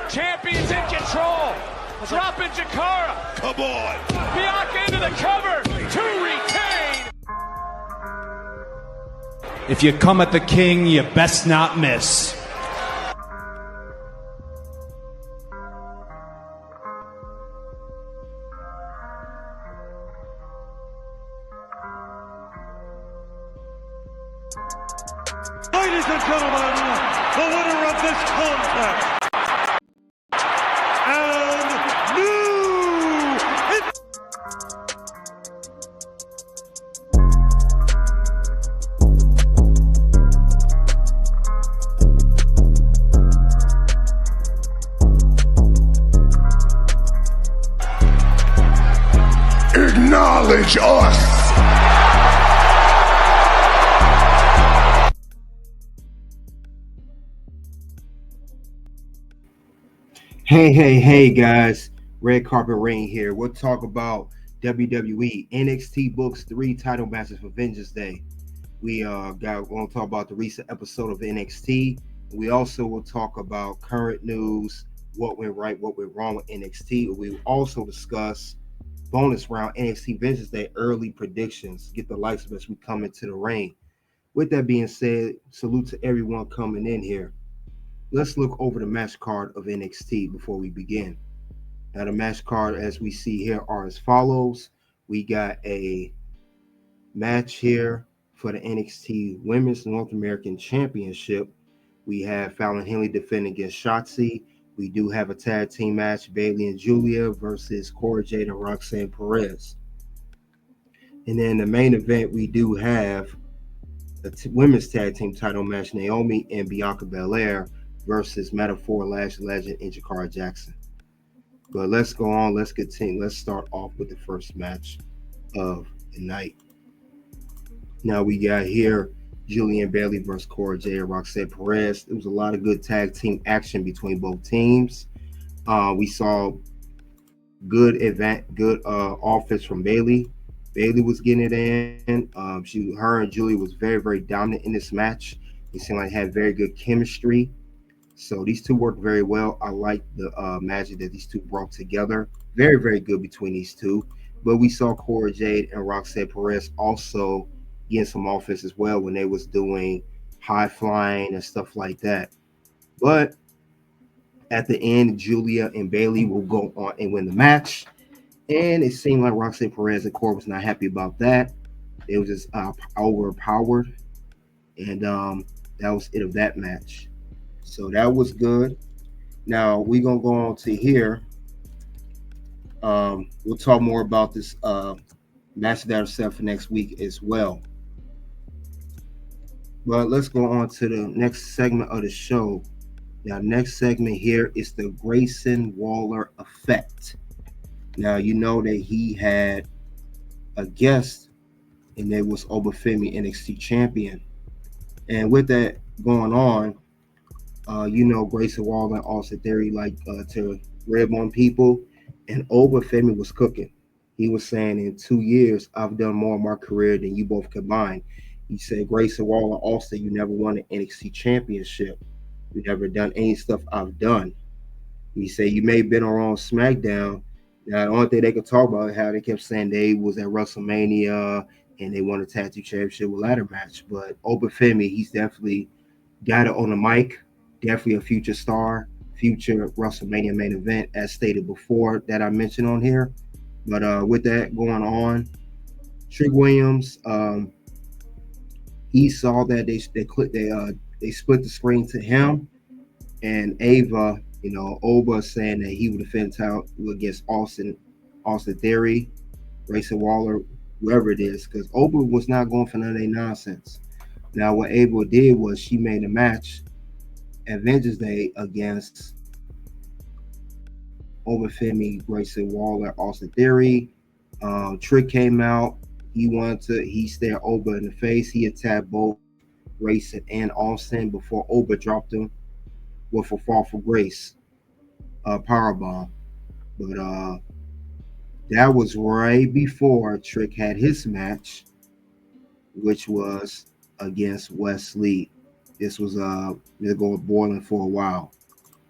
Champions in control. Dropping Jakara. Come on. Bianca into the cover to retain. If you come at the king, you best not miss. Ladies and gentlemen, the winner of this contest, and new acknowledge us. Hey, guys. Red Carpet Rain here. We'll talk about WWE NXT Books 3 title matches for Vengeance Day. We want to talk about the recent episode of NXT. We also will talk about current news, what went right, what went wrong with NXT. We will also discuss bonus round NXT Vengeance Day early predictions. Get the likes of us we come into the ring. With that being said, salute to everyone coming in here. Let's look over the match card of NXT before we begin. Now, the match card, as we see here, are as follows. We got a match here for the NXT Women's North American Championship. We have Fallon Henley defending against Shotzi. We do have a tag team match, Bayley and Giulia versus Cora, Jade, and Roxanne Perez. And then the main event, we do have the women's tag team title match, Naomi and Bianca Belair versus Metaphor, Lash, Legend, and Jakara Jackson. But let's go on. Let's continue. Let's start off with the first match of the night. Now we got here Giulia and Bayley versus Cora, Jade, and Roxanne Perez. There was a lot of good tag team action between both teams. We saw good offense from Bayley. Bayley was getting it in. Her and Giulia was very, very dominant in this match. It seemed like they had very good chemistry. So these two worked very well. I like the magic that these two brought together. Very, very good between these two. But we saw Cora, Jade, and Roxanne Perez also getting some offense as well when they was doing high flying and stuff like that. But at the end, Giulia and Bayley will go on and win the match. And it seemed like Roxanne Perez and Cora was not happy about that. They was just overpowered. And that was it of that match. So that was good. Now we're gonna go on to here. We'll talk more about this match that are set for next week as well. But let's go on to the next segment of the show. Now, next segment here is the Grayson Waller Effect. Now, you know that he had a guest, and it was Oba Femi, NXT champion. And with that going on, Grayson Waller and Austin Theory like to rib on people, and Oba Femi was cooking. He was saying, in 2 years, I've done more in my career than you both combined. He said, Grayson Waller, Austin, you never won an NXT championship. You never done any stuff I've done. He said, you may have been on SmackDown. Now, the only thing they could talk about is how they kept saying they was at WrestleMania and they won a tag team championship with ladder match. But Oba Femi, he's definitely got it on the mic. Definitely a future star, future WrestleMania main event, as stated before that I mentioned on here. But with that going on, Trick Williams, he saw that they split the screen to him and Ava. Oba saying that he would defend title against Austin Theory, Grayson Waller, whoever it is, because Oba was not going for none of that nonsense. Now, what Ava did was she made a match at Vengeance Day against Oba Femi, Grayson Waller, Austin Theory. Trick came out. He stared Oba in the face. He attacked both Grayson and Austin before Oba dropped him with a fall for grace, powerbomb. But that was right before Trick had his match, which was against Wes Lee. This was going boiling for a while.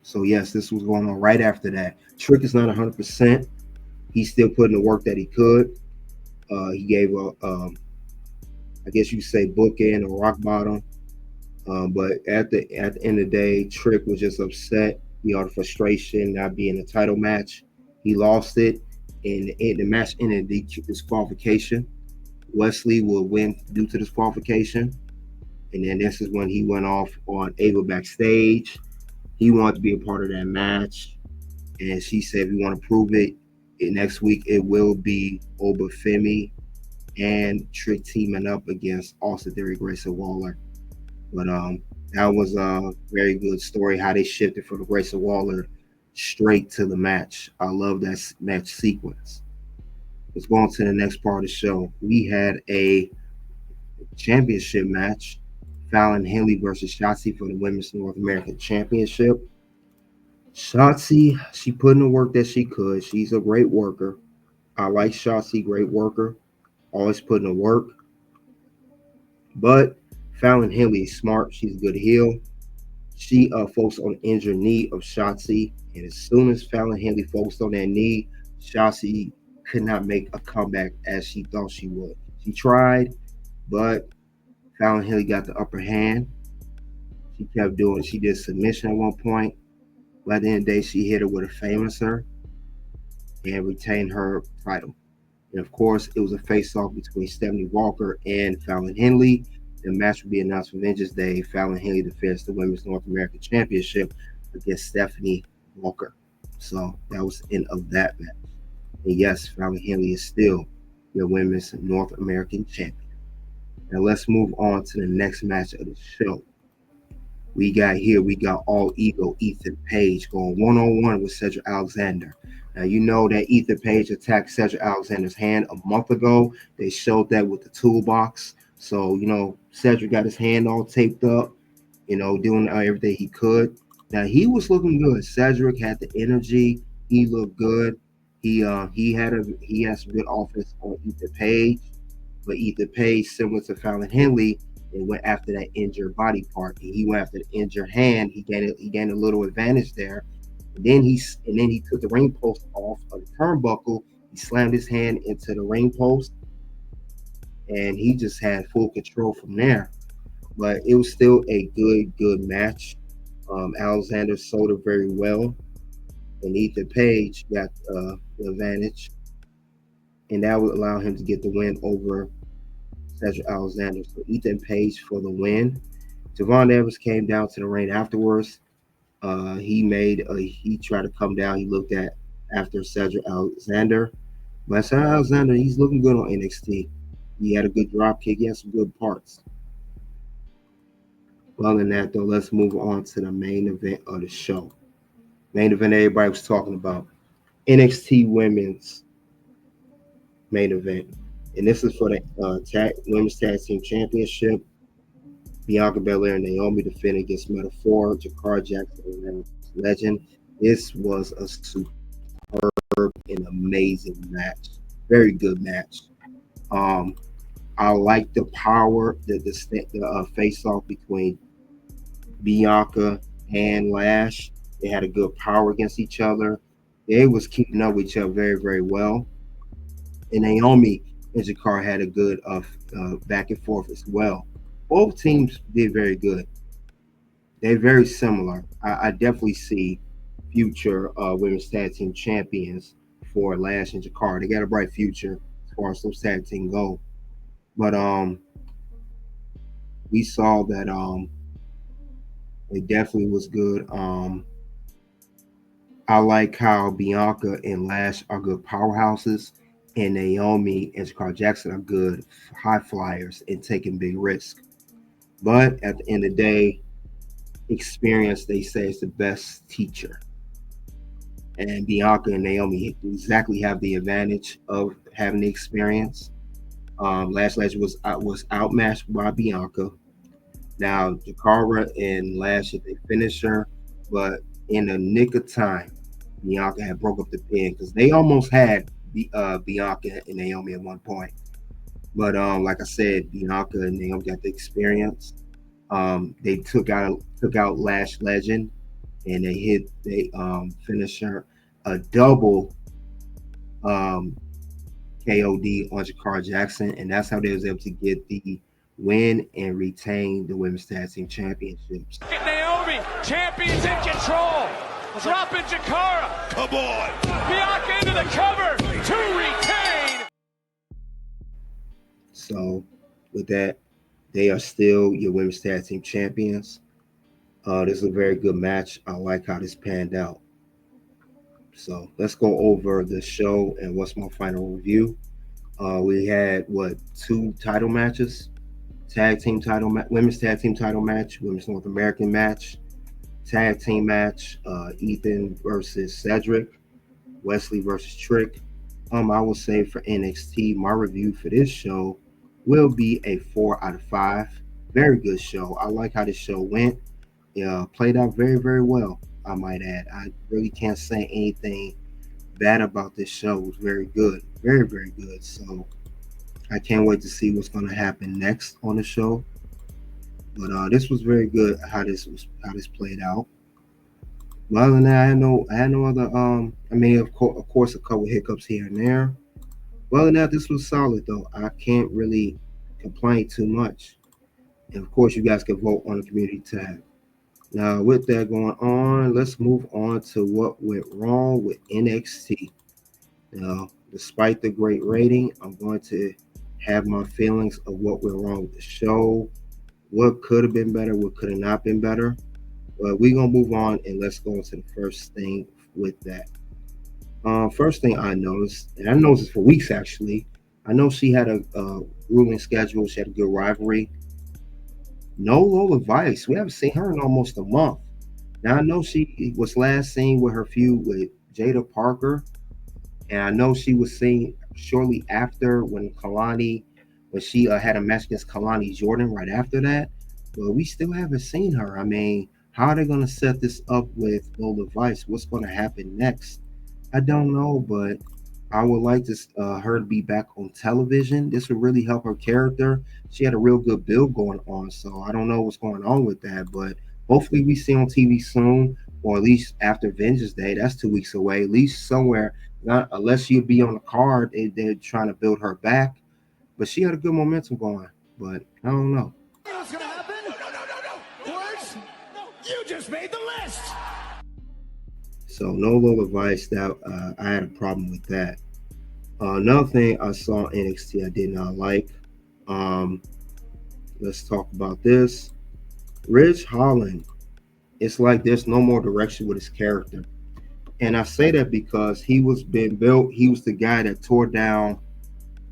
So yes, this was going on right after that. Trick is not 100%. He's still putting the work that he could. He gave I guess you say bookend or rock bottom. But at the end of the day, Trick was just upset. The frustration not being a title match. He lost it, and the match ended in disqualification. Wes Lee will win due to disqualification. And then this is when he went off on Ava backstage. He wanted to be a part of that match. And she said, if you want to prove it, next week it will be Oba Femi and Trick teaming up against Austin Theory, Grayson Waller. But that was a very good story, how they shifted from the Grayson Waller straight to the match. I love that match sequence. Let's go on to the next part of the show. We had a championship match. Fallon Henley versus Shotzi for the Women's North American Championship. Shotzi, she put in the work that she could. She's a great worker. I like Shotzi, great worker. Always putting the work. But Fallon Henley is smart. She's a good heel. She focused on the injured knee of Shotzi. And as soon as Fallon Henley focused on that knee, Shotzi could not make a comeback as she thought she would. She tried, but Fallon Henley got the upper hand. She did submission at one point. But at the end of the day, she hit her with a famouser and retained her title. And of course, it was a face-off between Stephanie Walker and Fallon Henley. The match will be announced for Vengeance Day. Fallon Henley defends the Women's North American Championship against Stephanie Walker. So that was the end of that match. And yes, Fallon Henley is still the Women's North American Champion. Now let's move on to the next match of the show. We got All Ego Ethan Page going one-on-one with Cedric Alexander. Now, you know that Ethan Page attacked Cedric Alexander's hand a month ago. They showed that with the toolbox. So, Cedric got his hand all taped up, doing everything he could. Now, he was looking good. Cedric had the energy. He looked good. He has some good offense on Ethan Page. But Ethan Page, similar to Fallon Henley, and went after that injured body part. And he went after the injured hand. He gained a little advantage there. And then he took the ring post off of the turnbuckle. He slammed his hand into the ring post, and he just had full control from there. But it was still a good match. Alexander sold it very well, and Ethan Page got the advantage, and that would allow him to get the win over Cedric Alexander. So Ethan Page for the win. Javon Evans came down to the ring afterwards. He tried to come down. He looked at after Cedric Alexander. But Cedric Alexander, he's looking good on NXT. He had a good drop kick. He had some good parts. Well, than that, though, let's move on to the main event of the show. Main event everybody was talking about. NXT Women's main event. And this is for the Women's Tag Team Championship. Bianca Belair and Naomi defending against Metaphor, Jakara, Jackson, and Legend. This was a superb and amazing match. Very good match. I like the power, the face-off between Bianca and Lash. They had a good power against each other. They was keeping up with each other very, very well. And Naomi and Jakara had a good back and forth as well. Both teams did very good. They're very similar. I definitely see future women's tag team champions for Lash and Jakara. They got a bright future as far as those tag team go. But we saw that it definitely was good. I like how Bianca and Lash are good powerhouses, and Naomi and Jakara Jackson are good high flyers and taking big risks. But at the end of the day, experience, they say, is the best teacher. And Bianca and Naomi exactly have the advantage of having the experience. Lash was outmatched by Bianca. Now, Jakara and Lash, they finish her, but in the nick of time, Bianca had broke up the pin because they almost had Bianca and Naomi at one point. But like I said, Bianca and Naomi got the experience. They took out Lash Legend, and they finisher a double KOD on Jakara Jackson, and that's how they was able to get the win and retain the women's tag team championships. Naomi, champions in control. Dropping Jakara. Come on. Bianca into the cover to retain. So with that, they are still your women's tag team champions. This is a very good match. I like how this panned out. So let's go over the show and what's my final review. We had two title matches: women's tag team title match, women's North American match, tag team match. Ethan versus Cedric, Wes Lee versus Trick. I will say for NXT, my review for this show will be a 4 out of 5. Very good show. I like how this show went. Played out very, very well, I might add. I really can't say anything bad about this show. It was very good. Very, very good. So I can't wait to see what's going to happen next on the show. But this was very good how this played out. But other than that, I had no other of course a couple hiccups here and there. Well, other than that, this was solid though. I can't really complain too much. And of course, you guys can vote on the community tab. Now, with that going on, let's move on to what went wrong with NXT. Now, despite the great rating, I'm going to have my feelings of what went wrong with the show, what could have been better, what could have not been better. But we're going to move on and let's go into the first thing with that. First thing I noticed, and I noticed this for weeks actually, I know she had a grueling schedule. She had a good rivalry. No Lola Vice. We haven't seen her in almost a month. Now, I know she was last seen with her feud with Jada Parker. And I know she was seen shortly after when she had a match against Kalani Jordan right after that. But we still haven't seen her. I mean, how are they going to set this up with Lola Vice? What's going to happen next? I don't know, but I would like her to be back on television. This would really help her character. She had a real good build going on, so I don't know what's going on with that, but hopefully we see on TV soon, or at least after Vengeance Day. That's 2 weeks away, at least somewhere. Not unless she'll be on the card, they're trying to build her back. But she had a good momentum going, but I don't know. What's going to happen? No. Words? You just made the list. So no Lola Vice, that I had a problem with that. Another thing I saw in NXT I did not like. Let's talk about this. Ridge Holland. It's like there's no more direction with his character. And I say that because he was being built. He was the guy that tore down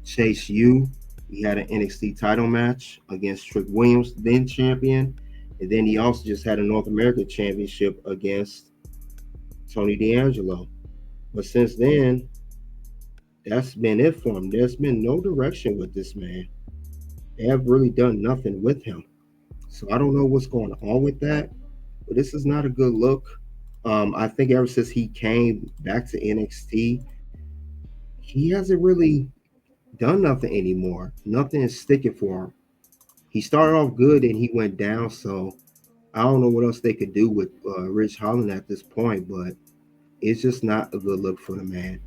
Chase U. He had an NXT title match against Trick Williams, then champion. And then he also just had a North American championship against Tony D'Angelo. But since then, that's been it for him. There's been no direction with this man. They have really done nothing with him. So I don't know what's going on with that. But this is not a good look. I think ever since he came back to NXT, he hasn't really done nothing anymore. Nothing is sticking for him. He started off good and he went down. So I don't know what else they could do with Ridge Holland at this point, but it's just not a good look for the man.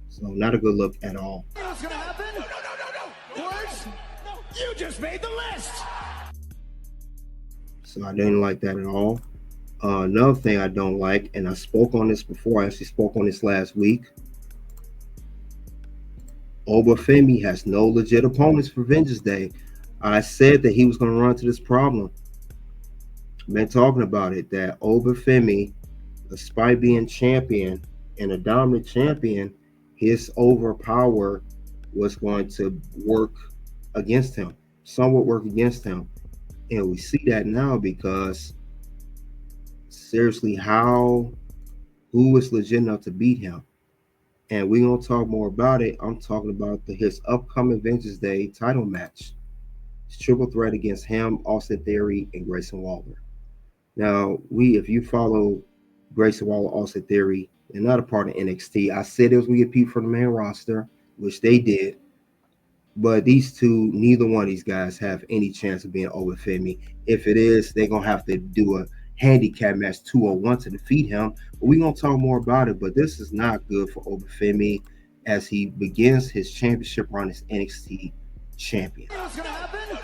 So not a good look at all. What's going to happen? No. Words? You just made the list. So I didn't like that at all. Another thing I don't like, and I spoke on this before, I actually spoke on this last week. Oba Femi has no legit opponents for Vengeance Day. I said that he was going to run into this problem. I've been talking about it, that Oba Femi, despite being champion and a dominant champion, his overpower was going to work against him. Some would work against him. And we see that now because seriously, who is legit enough to beat him? And we're going to talk more about it. I'm talking about his upcoming Vengeance Day title match. It's triple threat against him, Austin Theory, and Grayson Waller. Now, if you follow Grayson Waller, Austin Theory, they're not a part of NXT. I said it was going to get people from the main roster, which they did. But these two, neither one of these guys have any chance of being over Femi. If it is, they're going to have to do a handicap match 201 to defeat him. But we're going to talk more about it. But this is not good for Oba Femi as he begins his championship run as NXT champion. What's going to happen?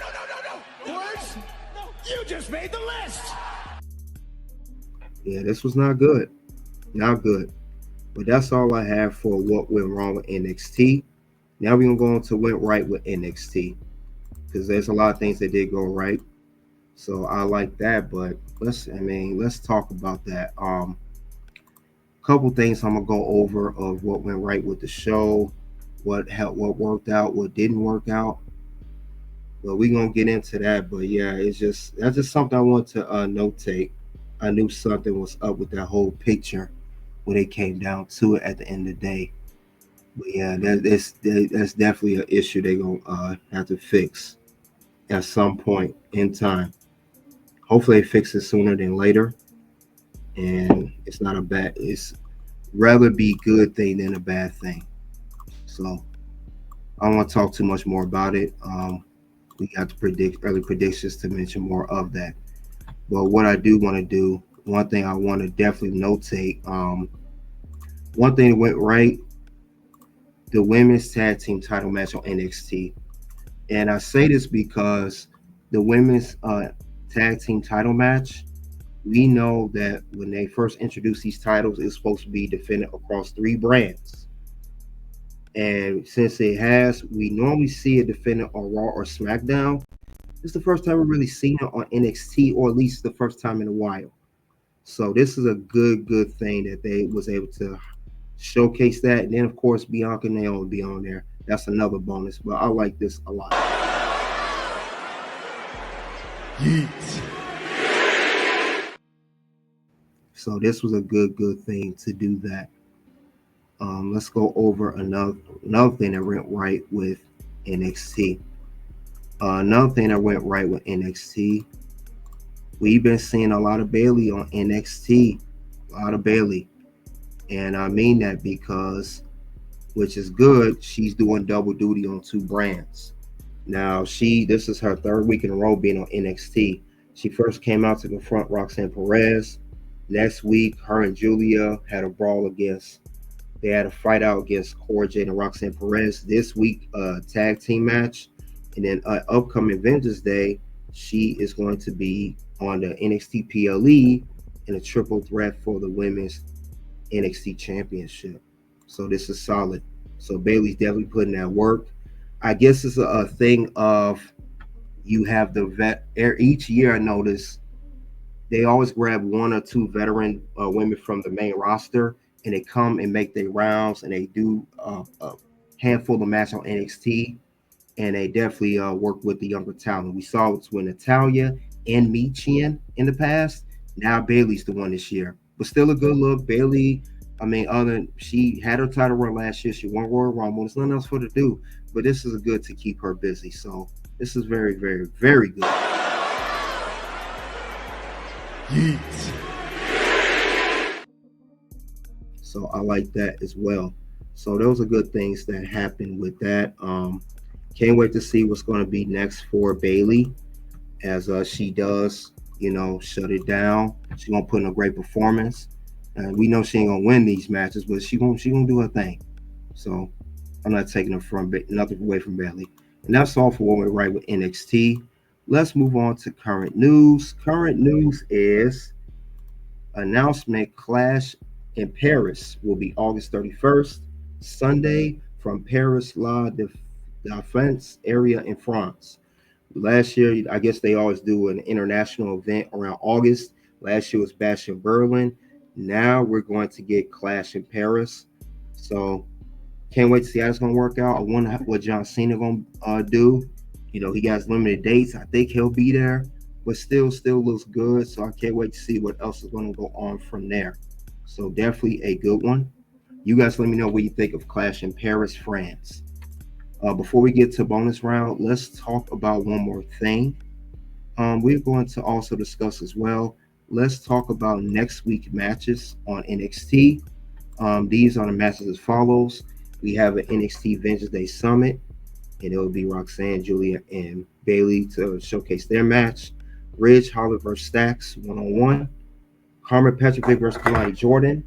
No. Words? You just made the list. Yeah, this was not good. Not good. But that's all I have for what went wrong with NXT. Now we're going to go on to what went right with NXT. Because there's a lot of things that did go right. So I like that. But let's talk about that. Couple things I'm going to go over of what went right with the show. What worked out, what didn't work out. But we're going to get into that. But yeah, that's just something I want to notate. I knew something was up with that whole picture when it came down to it at the end of the day. But yeah, that's definitely an issue they're going to have to fix at some point in time. Hopefully they fix it sooner than later. And it's rather be good thing than a bad thing. So I don't want to talk too much more about it. We got to early predictions to mention more of that. But what I do want to do, one thing I want to definitely notate, one thing that went right, the women's tag team title match on NXT. And I say this because the women's tag team title match, we know that when they first introduced these titles, it's supposed to be defended across 3 brands. And since it has, we normally see it defended on Raw or SmackDown. It's the first time we've really seen it on NXT, or at least the first time in a while. So this is a good thing that they was able to showcase that. And then, of course, Bianca and Naomi will be on there. That's another bonus. But I like this a lot. Yeet. So this was a good thing to do that. Let's go over another thing that went right with NXT. Another thing that went right with NXT, we've been seeing a lot of Bayley on NXT, a lot of Bayley. And I mean that because, which is good, she's doing double duty on 2 brands. Now, this is her 3rd week in a row being on NXT. She first came out to confront Roxanne Perez. Next week, her and Giulia had a brawl they had a fight out against Cora, Jade, and Roxanne Perez. This week, tag team match. And then upcoming Vengeance Day, she is going to be on the NXT PLE in a triple threat for the women's NXT championship. So this is solid. So Bayley's definitely putting that work. I guess it's a thing of you have the vet. Each year I notice they always grab 1 or 2 veteran women from the main roster, and they come and make their rounds, and they do a handful of matches on NXT, and they definitely work with the younger talent. We saw it with Natalia and Michigan in the past. Now Bayley's the one this year, but still a good look. Bayley, she had her title run last year. She won Royal Rumble. There's nothing else for her to do, but this is good to keep her busy. So this is very good. Yeet. So I like that as well. So those are good things that happened with that. Can't wait to see what's going to be next for Bayley as she does, shut it down. She's going to put in a great performance. And we know she ain't going to win these matches, but she gonna do her thing. So I'm not taking nothing away from Bayley. And that's all for what went right with NXT. Let's move on to current news. Current news is announcement: Clash in Paris will be August 31st, Sunday, from Paris La Défense area in France. Last year, I guess they always do an international event around August. Last year was Bash in Berlin. Now we're going to get Clash in Paris. So can't wait to see how it's going to work out. I wonder what John Cena going to do. He got limited dates. I think he'll be there, but still looks good. So I can't wait to see what else is going to go on from there. So definitely a good one. You guys let me know what you think of Clash in Paris, France. Before we get to bonus round, let's talk about one more thing. We're going to also discuss as well. Let's talk about next week's matches on NXT. These are the matches as follows. We have an NXT Vengeance Day Summit, and it will be Roxanne, Giulia, and Bayley to showcase their match. Ridge Holland vs. Stacks 1-on-1. Carmen Petrovic versus Kalani Jordan.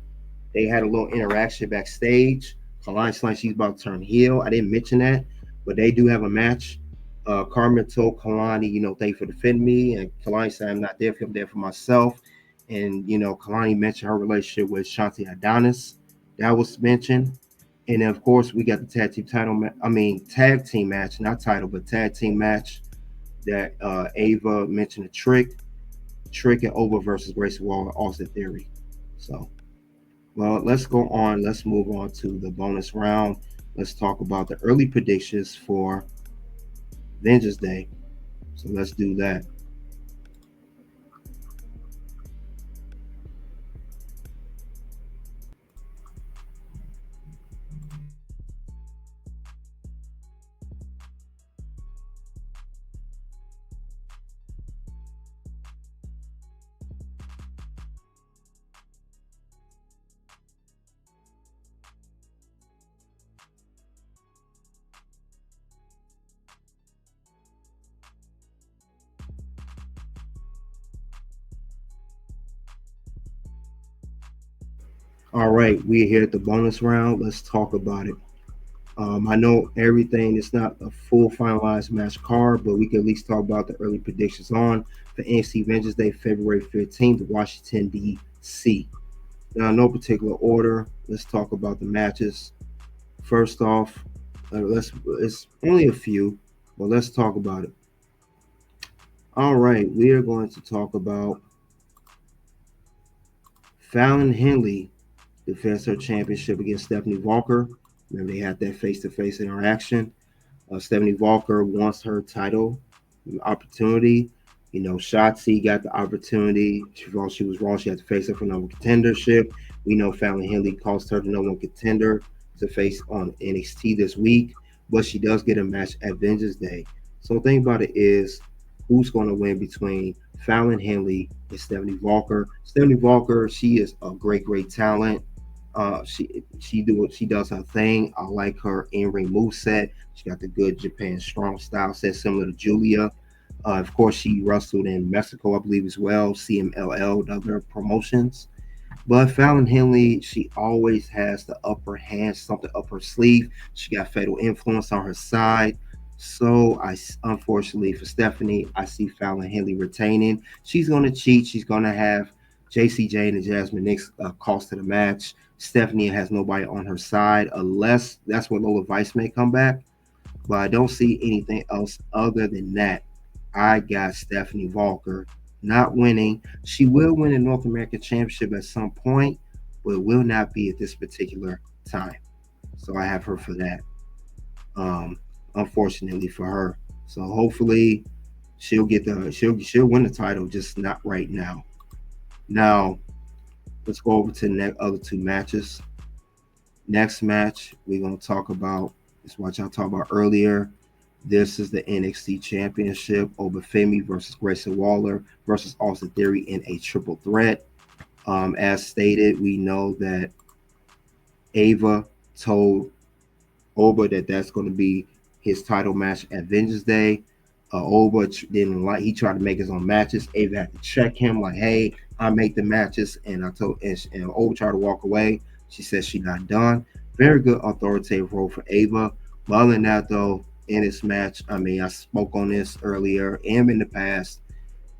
They had a little interaction backstage. Kalani's like she's about to turn heel. I didn't mention that, but they do have a match. Carmen told Kalani, thank you for defending me. And Kalani said, I'm not there for you, I'm there for myself. And, Kalani mentioned her relationship with Shanti Adonis. That was mentioned. And then, of course, we got the tag team match, not title, but tag team match that Ava mentioned a Trick and Oba versus Grayson Waller, Austin Theory. So, well, let's go on. Let's move on to the bonus round. Let's talk about the early predictions for Vengeance Day. So let's do that. All right, we're here at the bonus round. Let's talk about it. I know everything is not a full finalized match card, but we can at least talk about the early predictions on for NXT Vengeance Day, February 15th, Washington, D.C. Now, in no particular order, let's talk about the matches. First off, it's only a few, but let's talk about it. All right, we are going to talk about Fallon Henley defends her championship against Stephanie Walker. Remember, they had that face-to-face interaction. Stephanie Walker wants her title opportunity. Shotzi got the opportunity. She was wrong. She had to face her for number one contendership. We know Fallon Henley cost her the number one contender to face on NXT this week, but she does get a match at Vengeance Day. So the thing about it is, who's going to win between Fallon Henley and Stephanie Walker? Stephanie Walker, she is a great talent. She does her thing. I like her in-ring moveset. She got the good Japan strong style set, similar to Giulia. Of course, she wrestled in Mexico, I believe, as well, CMLL and other promotions. But Fallon Henley, she always has the upper hand, something up her sleeve. She got fatal influence on her side. So unfortunately for Stephanie, I see Fallon Henley retaining. She's going to cheat. She's going to have JC Jane and Jasmine Nix cost to the match. Stephanie has nobody on her side, unless that's when Lola Vice may come back. But I don't see anything else other than that. I got Stephanie Walker not winning. She will win a North American Championship at some point, but it will not be at this particular time. So I have her for that. Unfortunately for her. So hopefully she'll win the title, just not right now. Now let's go over to the other two matches. Next match we're gonna talk about is what y'all talked about earlier. This is the NXT Championship. Oba Femi versus Grayson Waller versus Austin Theory in a triple threat. As stated, we know that Ava told Oba that that's going to be his title match at Vengeance Day. Oba didn't like. He tried to make his own matches. Ava had to check him, like, "Hey, I make the matches." And Oba tried to walk away. She said she's not done. Very good authoritative role for Ava. But other than that, though, in this match, I spoke on this earlier and in the past.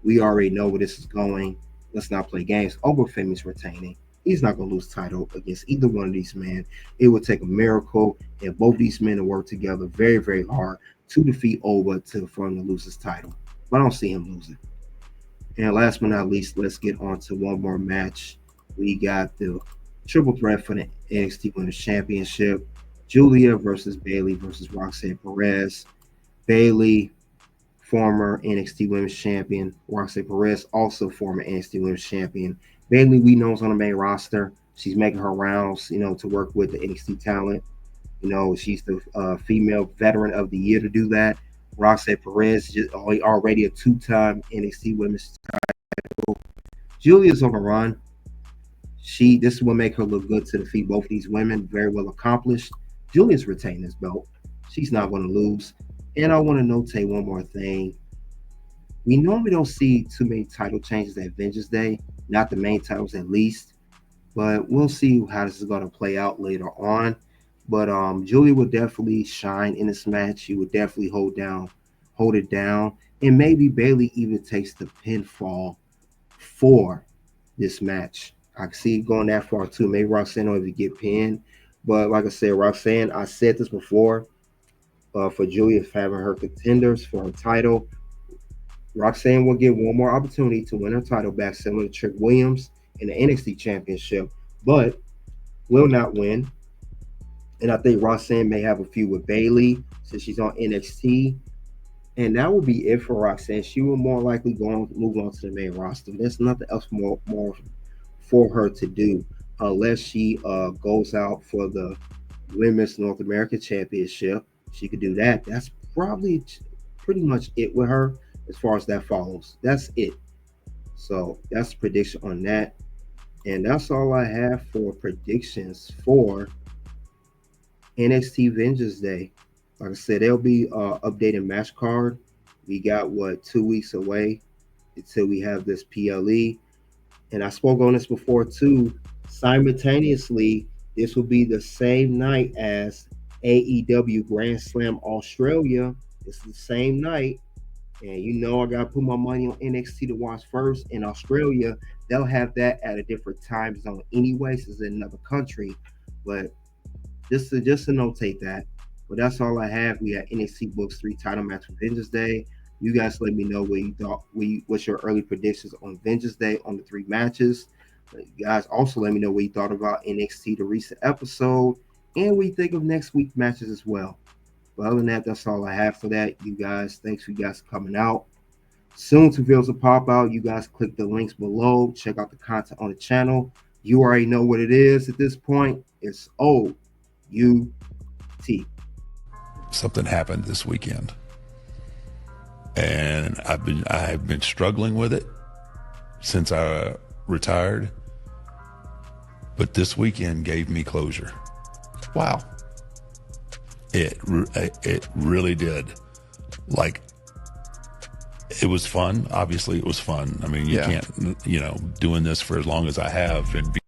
We already know where this is going. Let's not play games. Oba Femi's retaining. He's not going to lose title against either one of these men. It would take a miracle, and both these men to work together very, very hard to defeat Oba for him to lose his title. But I don't see him losing. And last but not least, let's get on to one more match. We got the triple threat for the NXT Women's Championship. Giulia versus Bayley versus Roxanne Perez. Bayley, former NXT Women's Champion. Roxanne Perez, also former NXT Women's Champion. Bayley, we know, is on the main roster. She's making her rounds, to work with the NXT talent. She's the female veteran of the year to do that. Roxanne Perez is already a two-time NXT Women's title. Giulia's on a run. This will make her look good to defeat both of these women. Very well accomplished. Giulia's retained this belt. She's not going to lose. And I want to notate one more thing. We normally don't see too many title changes at Vengeance Day, not the main titles at least. But we'll see how this is going to play out later on. But Giulia would definitely shine in this match. She would definitely hold it down, and maybe Bayley even takes the pinfall for this match. I can see it going that far too. Maybe Roxanne will even get pinned. But like I said, Roxanne, I said this before, for Giulia having her contenders for her title, Roxanne will get one more opportunity to win her title back, similar to Trick Williams in the NXT Championship, but will not win. And I think Roxanne may have a feud with Bayley since she's on NXT. And that will be it for Roxanne. She will more likely move on to the main roster. There's nothing else more for her to do unless she goes out for the Women's North American Championship. She could do that. That's probably pretty much it with her as far as that follows. That's it. So that's the prediction on that. And that's all I have for predictions for NXT Vengeance Day. Like I said, there'll be updated match card. We got 2 weeks away until we have this PLE. And I spoke on this before too. Simultaneously, this will be the same night as AEW Grand Slam Australia. It's the same night. And you know I gotta put my money on NXT to watch first. In Australia, they'll have that at a different time zone anyway, since it's in another country. But just to notate that. But that's all I have. We had NXT Books 3 title match for Vengeance Day. You guys let me know what you thought. What's your early predictions on Vengeance Day on the 3 matches? You guys also let me know what you thought about NXT, the recent episode, and what you think of next week's matches as well. But other than that, that's all I have for that. You guys, thanks for you guys coming out. Soon to videos will pop out. You guys click the links below. Check out the content on the channel. You already know what it is at this point. It's OUT. Something happened this weekend, and I have been struggling with it since I retired, but this weekend gave me closure. Wow. It really did. Like, it was fun. Obviously it was fun. I mean, you can't, doing this for as long as I have and